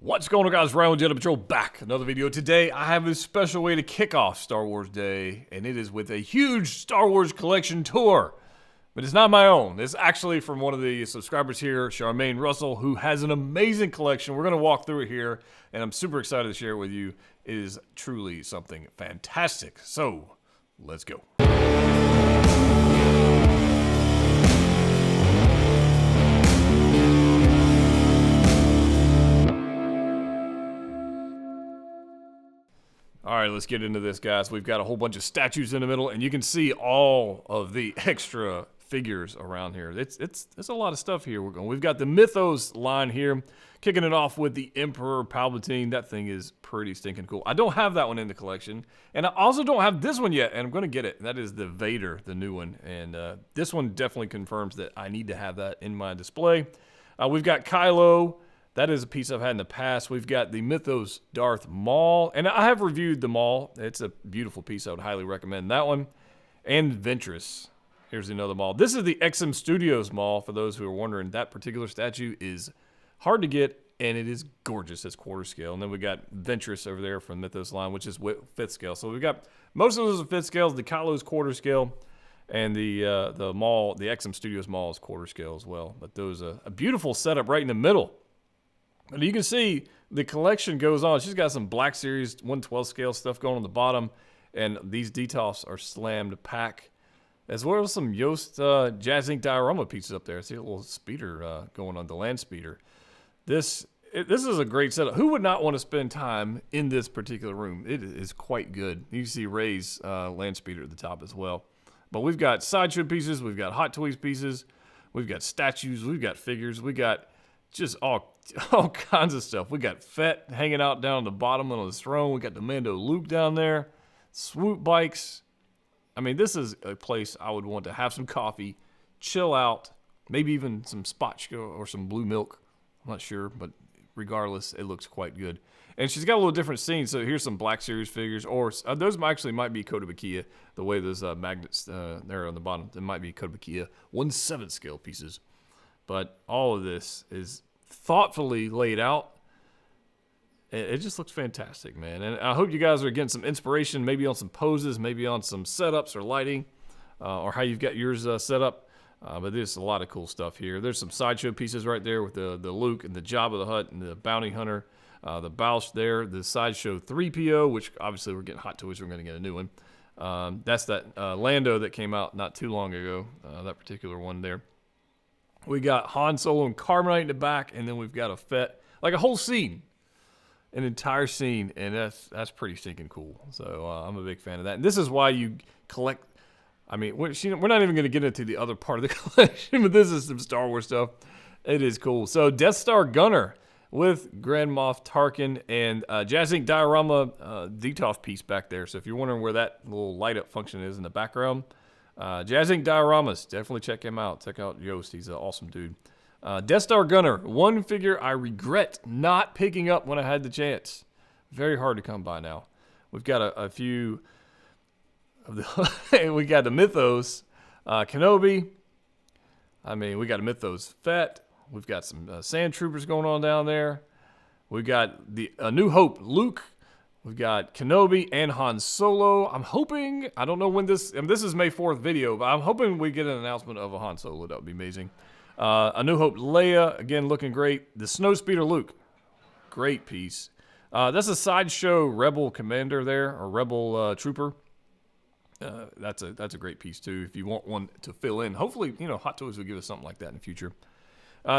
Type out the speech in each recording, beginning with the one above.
What's going on, guys? Ryan with Jedha Patrol back. Another video. Today, I have a special way to kick off Star Wars Day, and it is with a huge Star Wars collection tour. But it's not my own. It's actually from one of the subscribers here, Charmaine Russell, who has an amazing collection. We're going to walk through it here, and I'm super excited to share it with you. It is truly something fantastic. So, let's go. All right, let's get into this, guys. We've got a whole bunch of statues in the middle, and you can see all of the extra figures around here. It's a lot of stuff here. We've got the Mythos line here, kicking it off with the Emperor Palpatine. That thing is pretty stinking cool. I don't have that one in the collection, and I also don't have this one yet, and I'm going to get it. That is the Vader, the new one, and this one definitely confirms that I need to have that in my display. We've got Kylo. That is a piece I've had in the past. We've got the Mythos Darth Maul, and I have reviewed the Maul. It's a beautiful piece. I would highly recommend that one. And Ventress. Here's another Maul. This is the XM Studios Maul, for those who are wondering. That particular statue is hard to get, and it is gorgeous. It's quarter scale. And then we got Ventress over there from Mythos line, which is 5th scale. So we've got most of those are 5th scales. The Kylo's quarter scale, and the Maul, the XM Studios Maul is quarter scale as well. But those a beautiful setup right in the middle. And you can see the collection goes on. She's got some Black Series 112 scale stuff going on the bottom, and these details are slammed pack, as well as some Yost Jazz Ink diorama pieces up there. I see a little speeder going on, the land speeder. This is a great setup. Who would not want to spend time in this particular room? It is quite good. You can see Rey's land speeder at the top as well. But we've got sideshow pieces, we've got Hot Toys pieces, we've got statues, we've got figures, we got just all kinds of stuff. We got Fett hanging out down the bottom of his throne. We got the Mando Luke down there. Swoop bikes. I mean, this is a place I would want to have some coffee, chill out, maybe even some spotchka or some blue milk. I'm not sure, but regardless, it looks quite good. And she's got a little different scene. So here's some Black Series figures, or those actually might be Kota Bakia, the way those magnets there on the bottom. It might be Kota Bakia 1/7 scale pieces. But all of this is thoughtfully laid out. It just looks fantastic, man. And I hope you guys are getting some inspiration, maybe on some poses, maybe on some setups or lighting, or how you've got yours set up. But there's a lot of cool stuff here. There's some sideshow pieces right there with the Luke and the Jabba the Hutt and the Bounty Hunter, the Bausch there, the sideshow 3PO, which obviously we're getting Hot Toys. We're going to get a new one. That's that Lando that came out not too long ago, that particular one there. We got Han Solo and Carbonite in the back, and then we've got a Fett, like a whole scene, an entire scene, and that's pretty stinking cool. So I'm a big fan of that. And this is why you collect. I mean, we're not even going to get into the other part of the collection, but this is some Star Wars stuff. It is cool. So Death Star Gunner with Grand Moff Tarkin and Jazz Ink diorama Detolf piece back there. So if you're wondering where that little light up function is in the background. Jazz Ink dioramas, definitely check him out. Check out Yost, he's an awesome dude. Death Star Gunner, one figure I regret not picking up when I had the chance. Very hard to come by now. We've got a few of the. We got the Mythos Kenobi. I mean, we got a Mythos Fett. We've got some Sand Troopers going on down there. We got the New Hope Luke. We've got Kenobi and Han Solo. I'm hoping, I don't know when this is May 4th video, but I'm hoping we get an announcement of a Han Solo. That would be amazing. A New Hope Leia, again, looking great. The Snowspeeder Luke, great piece. That's a sideshow Rebel Commander there, or Rebel Trooper. That's a great piece, too, if you want one to fill in. Hopefully, Hot Toys will give us something like that in the future.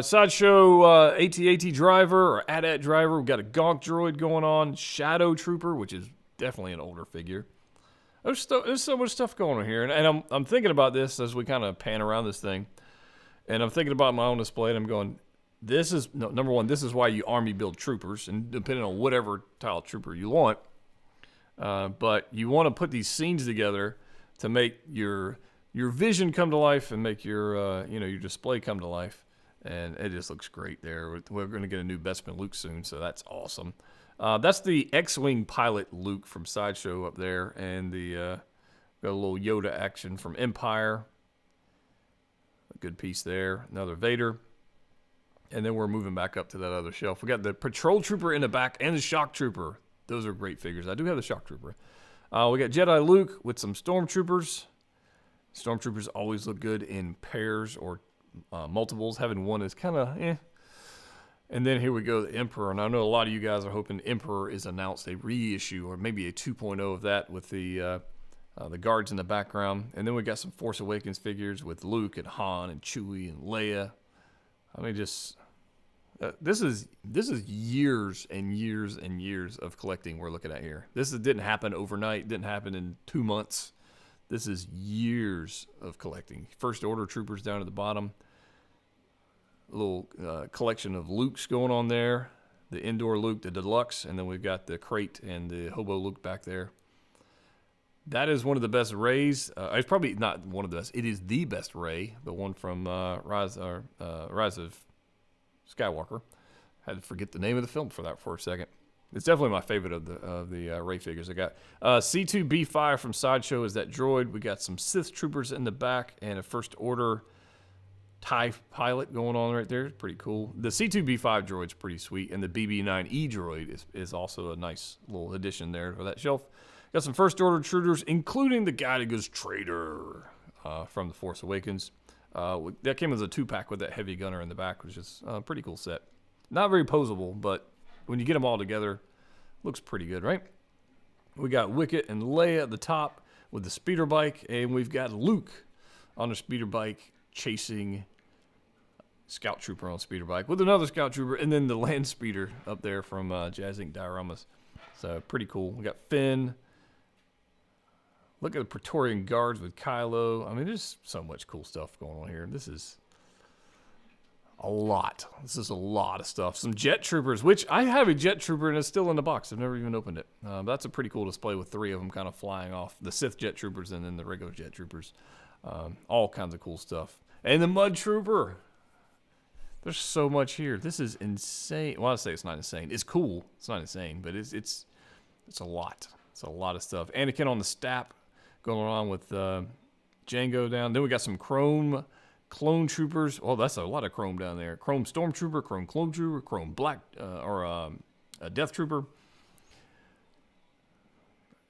Sideshow AT-AT driver or AT-AT driver. We've got a Gonk droid going on. Shadow Trooper, which is definitely an older figure. There's so much stuff going on here. And I'm thinking about this as we kind of pan around this thing. And I'm thinking about my own display, and I'm going, number one, this is why you army build troopers, and depending on whatever style trooper you want. But you want to put these scenes together to make your vision come to life and make your display come to life. And it just looks great there. We're going to get a new Bespin Luke soon, so that's awesome. That's the X-Wing pilot Luke from Sideshow up there, and got a little Yoda action from Empire. A good piece there. Another Vader. And then we're moving back up to that other shelf. We got the Patrol Trooper in the back and the Shock Trooper. Those are great figures. I do have the Shock Trooper. We got Jedi Luke with some Stormtroopers. Stormtroopers always look good in pairs or multiples. Having one is kind of eh. And then here we go, the Emperor. And I know a lot of you guys are hoping Emperor is announced a reissue or maybe a 2.0 of that with the guards in the background. And then we got some Force Awakens figures with Luke and Han and Chewie and Leia. I mean, just this is years and years and years of collecting we're looking at here. Didn't happen overnight. Didn't happen in 2 months. This is years of collecting. First Order troopers down at the bottom. A little collection of Lukes going on there. The Indoor Luke, the Deluxe, and then we've got the Crate and the Hobo Luke back there. That is one of the best Rays. It's probably not one of the best. It is the best Ray, the one from Rise of Skywalker. Had to forget the name of the film for that for a second. It's definitely my favorite of the Ray figures I got. C2B5 from Sideshow is that droid. We got some Sith troopers in the back and a First Order TIE pilot going on right there. It's pretty cool. The C2B5 droid's pretty sweet, and the BB9E droid is also a nice little addition there for that shelf. Got some First Order troopers, including the guy that goes Traitor from The Force Awakens. That came as a 2-pack with that heavy gunner in the back, which is a pretty cool set. Not very posable, but when you get them all together, looks pretty good, right? We got Wicket and Leia at the top with the speeder bike, and we've got Luke on the speeder bike chasing Scout Trooper on speeder bike with another Scout Trooper, and then the land speeder up there from Jazz Inc. Dioramas. So pretty cool. We got Finn. Look at the Praetorian Guards with Kylo. I mean, there's so much cool stuff going on here. This is a lot. This is a lot of stuff. Some Jet Troopers, which I have a Jet Trooper and it's still in the box. I've never even opened it. That's a pretty cool display with 3 of them kind of flying off. The Sith Jet Troopers and then the regular Jet Troopers. All kinds of cool stuff. And the Mud Trooper. There's so much here. This is insane. Well, I say it's not insane. It's cool. It's not insane, but it's a lot. It's a lot of stuff. Anakin on the Stap going on with Django down. Then we got some Chrome Clone Troopers. Oh, that's a lot of Chrome down there. Chrome Stormtrooper, Chrome Clone Trooper, Chrome Black a Death Trooper.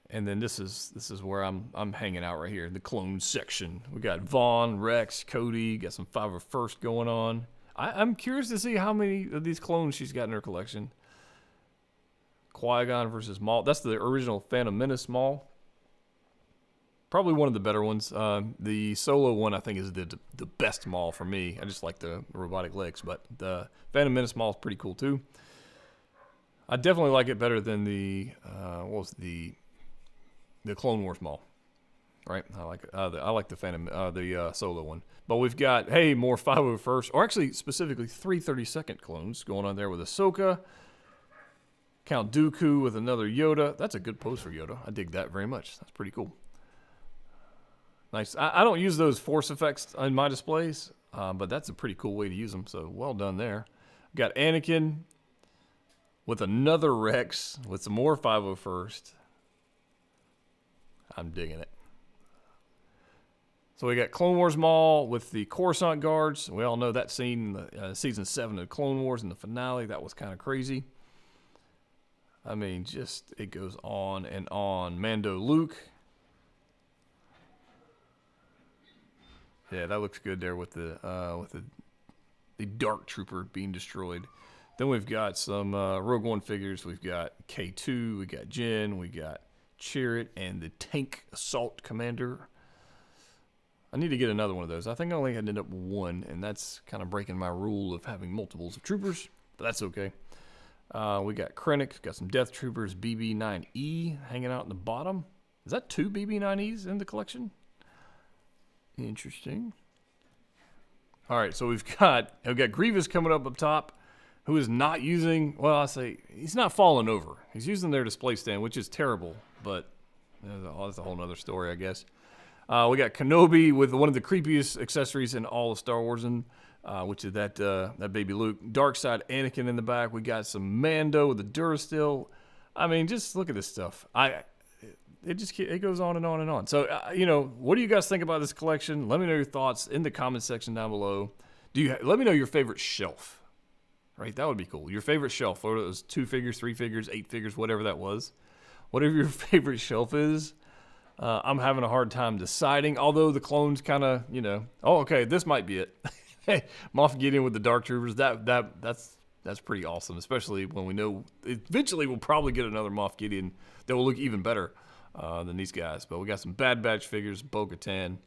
And then this is where I'm hanging out right here, the clone section. We got Vaughn, Rex, Cody. Got some 501st going on. I'm curious to see how many of these clones she's got in her collection. Qui-Gon versus Maul. That's the original Phantom Menace Maul. Probably one of the better ones. The Solo one, I think, is the best Maul for me. I just like the robotic legs, but the Phantom Menace Maul is pretty cool too. I definitely like it better than the Clone Wars Maul. Right? I like the Phantom, the Solo one. But we've got more 501st, or actually specifically 332nd clones going on there with Ahsoka. Count Dooku with another Yoda. That's a good pose for Yoda. I dig that very much. That's pretty cool. Nice. I don't use those force effects in my displays, but that's a pretty cool way to use them. So well done there. Got Anakin with another Rex with some more 501st. I'm digging it. So we got Clone Wars Maul with the Coruscant Guards. We all know that scene in Season 7 of Clone Wars in the finale. That was kind of crazy. I mean, just it goes on and on. Mando Luke. Yeah, that looks good there with the Dark Trooper being destroyed. Then we've got some Rogue One figures. We've got K2, we got Jyn, we got Chirrut, and the Tank Assault Commander. I need to get another one of those. I think I only ended up with one, and that's kind of breaking my rule of having multiples of troopers, but that's okay. We got Krennic, got some Death Troopers, BB9E hanging out in the bottom. Is that 2 BB9Es in the collection? Interesting. All right, so we've got Grievous coming up top, who is not using, well, I say he's not falling over. He's using their display stand, which is terrible, but that's a whole other story, I guess. We got Kenobi with one of the creepiest accessories in all of Star Wars, which is that baby Luke. Darkside Anakin in the back. We got some Mando with the Durasteel. I mean, just look at this stuff. It goes on and on and on. So, what do you guys think about this collection? Let me know your thoughts in the comment section down below. Let me know your favorite shelf. right? That would be cool. Your favorite shelf, whether it was 2 figures, 3 figures, 8 figures, whatever that was. Whatever your favorite shelf is, I'm having a hard time deciding. Although the clones kind of, you know, oh, okay, this might be it. Moff Gideon with the Dark Troopers, that's pretty awesome. Especially when we know eventually we'll probably get another Moff Gideon that will look even better than these guys. But we got some Bad Batch figures, Bo-Katan.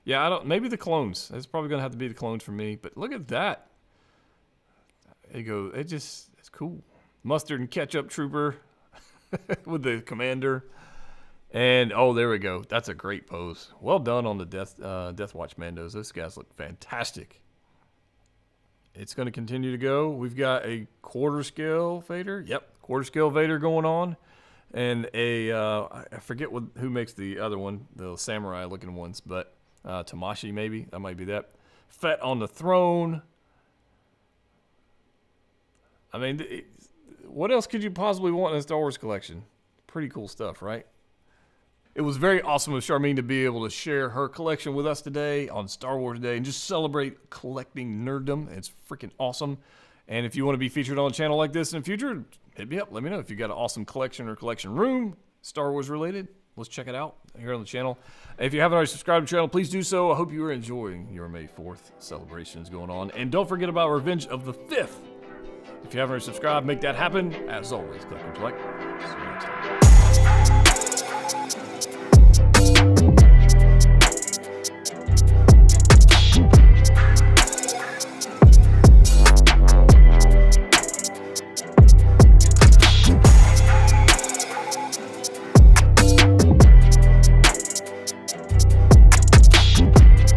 Yeah, maybe the clones. It's probably gonna have to be the clones for me. But look at that. There you go. It's cool. Mustard and ketchup trooper with the commander. And, oh, there we go. That's a great pose. Well done on the Death Watch Mandos. Those guys look fantastic. It's going to continue to go. We've got a quarter scale Vader. Yep, quarter scale Vader going on. And I forget who makes the other one, the samurai looking ones, but Tamashi maybe. That might be that. Fett on the throne. I mean, what else could you possibly want in a Star Wars collection? Pretty cool stuff, right? It was very awesome of Charmaine to be able to share her collection with us today on Star Wars Day and just celebrate collecting nerddom. It's freaking awesome. And if you want to be featured on a channel like this in the future, hit me up. Let me know if you got an awesome collection or collection room, Star Wars related. Let's check it out here on the channel. If you haven't already subscribed to the channel, please do so. I hope you are enjoying your May 4th celebrations going on. And don't forget about Revenge of the 5th. If you haven't already subscribed, make that happen. As always, click and like. See you next time.